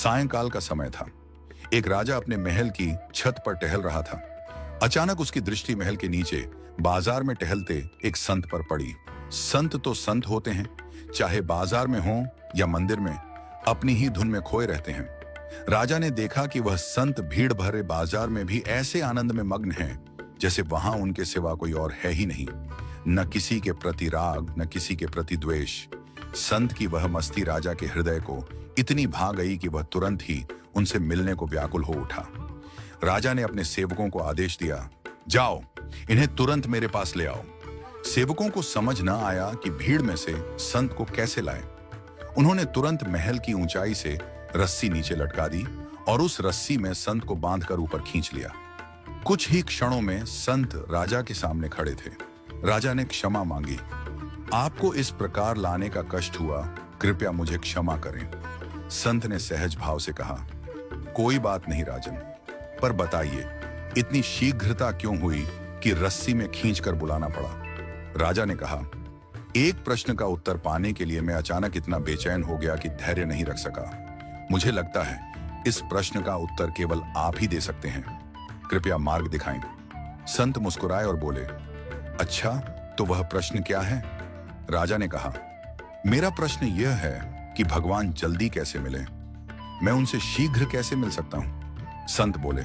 सायंकाल का समय था। एक राजा अपने महल की छत पर टहल रहा था। अचानक उसकी दृष्टि महल के नीचे बाजार में टहलते एक संत पर पड़ी। संत तो संत होते हैं, चाहे बाजार में हो या मंदिर में, अपनी ही धुन में खोए रहते हैं। राजा ने देखा कि वह संत भीड़ भरे बाजार में भी ऐसे आनंद में मग्न है जैसे वहां उनके सिवा कोई और है ही नहीं। न किसी के प्रति राग, न किसी के प्रति द्वेष। संत की वह मस्ती राजा के हृदय को इतनी भा गई कि वह तुरंत ही उनसे मिलने को व्याकुल हो उठा। राजा ने अपने सेवकों को आदेश दिया, जाओ, इन्हें तुरंत मेरे पास ले आओ। सेवकों को समझ न आया कि भीड़ में से संत को कैसे लाएं। उन्होंने तुरंत महल की ऊंचाई से रस्सी नीचे लटका दी और उस रस्सी में संत को बांधकर ऊपर खींच लिया। कुछ ही क्षणों में संत राजा के सामने खड़े थे। राजा ने क्षमा मांगी। आपको इस प्रकार लाने का कष्ट हुआ, कृपया मुझे क्षमा करें। संत ने सहज भाव से कहा, कोई बात नहीं राजन, पर बताइए इतनी शीघ्रता क्यों हुई कि रस्सी में खींचकर बुलाना पड़ा। राजा ने कहा, एक प्रश्न का उत्तर पाने के लिए मैं अचानक इतना बेचैन हो गया कि धैर्य नहीं रख सका। मुझे लगता है इस प्रश्न का उत्तर केवल आप ही दे सकते हैं, कृपया मार्ग दिखाएं। संत मुस्कुराए और बोले, अच्छा, तो वह प्रश्न क्या है? राजा ने कहा, मेरा प्रश्न यह है कि भगवान जल्दी कैसे मिले, मैं उनसे शीघ्र कैसे मिल सकता हूं? संत बोले,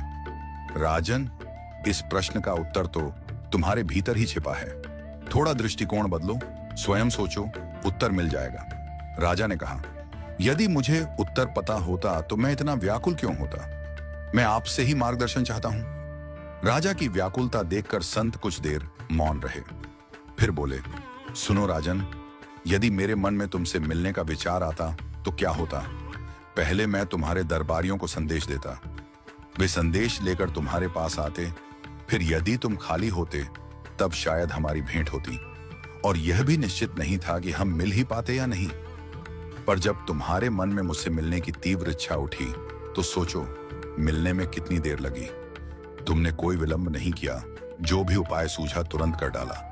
राजन, इस प्रश्न का उत्तर तो तुम्हारे भीतर ही छिपा है। थोड़ा दृष्टिकोण बदलो, स्वयं सोचो, उत्तर मिल जाएगा। राजा ने कहा, यदि मुझे उत्तर पता होता तो मैं इतना व्याकुल क्यों होता? मैं आपसे ही मार्गदर्शन चाहता हूं। राजा की व्याकुलता देखकर संत कुछ देर मौन रहे, फिर बोले, सुनो राजन, यदि मेरे मन में तुमसे मिलने का विचार आता तो क्या होता? पहले मैं तुम्हारे दरबारियों को संदेश देता, वे संदेश लेकर तुम्हारे पास आते, फिर यदि तुम खाली होते तब शायद हमारी भेंट होती, और यह भी निश्चित नहीं था कि हम मिल ही पाते या नहीं। पर जब तुम्हारे मन में मुझसे मिलने की तीव्र इच्छा उठी तो सोचो, मिलने में कितनी देर लगी। तुमने कोई विलंब नहीं किया, जो भी उपाय सूझा तुरंत कर डाला,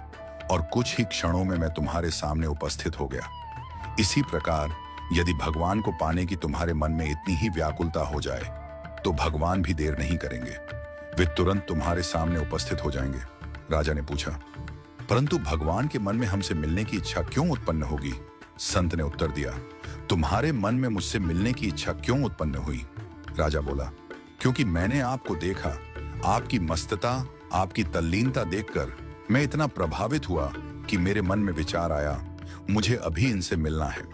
और कुछ ही क्षणों में मैं तुम्हारे सामने उपस्थित हो गया। इसी प्रकार यदि भगवान को पाने की तुम्हारे मन में इतनी ही व्याकुलता हो जाए तो भगवान भी देर नहीं करेंगे, वे तुरंत तुम्हारे सामने उपस्थित हो जाएंगे। राजा ने पूछा, परंतु भगवान के मन में हमसे मिलने की इच्छा क्यों उत्पन्न होगी? संत ने उत्तर दिया, तुम्हारे मन में मुझसे मिलने की इच्छा क्यों उत्पन्न हुई? राजा बोला, क्योंकि मैंने आपको देखा, आपकी मस्तता, आपकी तल्लीनता देखकर मैं इतना प्रभावित हुआ कि मेरे मन में विचार आया, मुझे अभी इनसे मिलना है।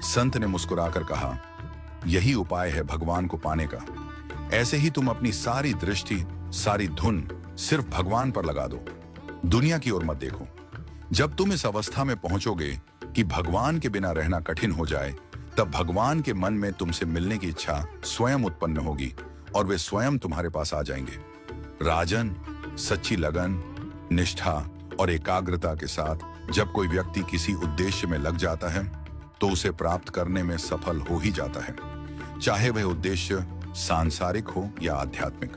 संत ने मुस्कुराकर कहा, यही उपाय है भगवान को पाने का। ऐसे ही तुम अपनी सारी दृष्टि, सारी धुन सिर्फ भगवान पर लगा दो, दुनिया की ओर मत देखो। जब तुम इस अवस्था में पहुंचोगे कि भगवान के बिना रहना कठिन हो जाए, तब भगवान के मन में तुमसे मिलने की इच्छा स्वयं उत्पन्न होगी और वे स्वयं तुम्हारे पास आ जाएंगे। राजन, सच्ची लगन, निष्ठा और एकाग्रता के साथ जब कोई व्यक्ति किसी उद्देश्य में लग जाता है तो उसे प्राप्त करने में सफल हो ही जाता है, चाहे वह उद्देश्य सांसारिक हो या आध्यात्मिक।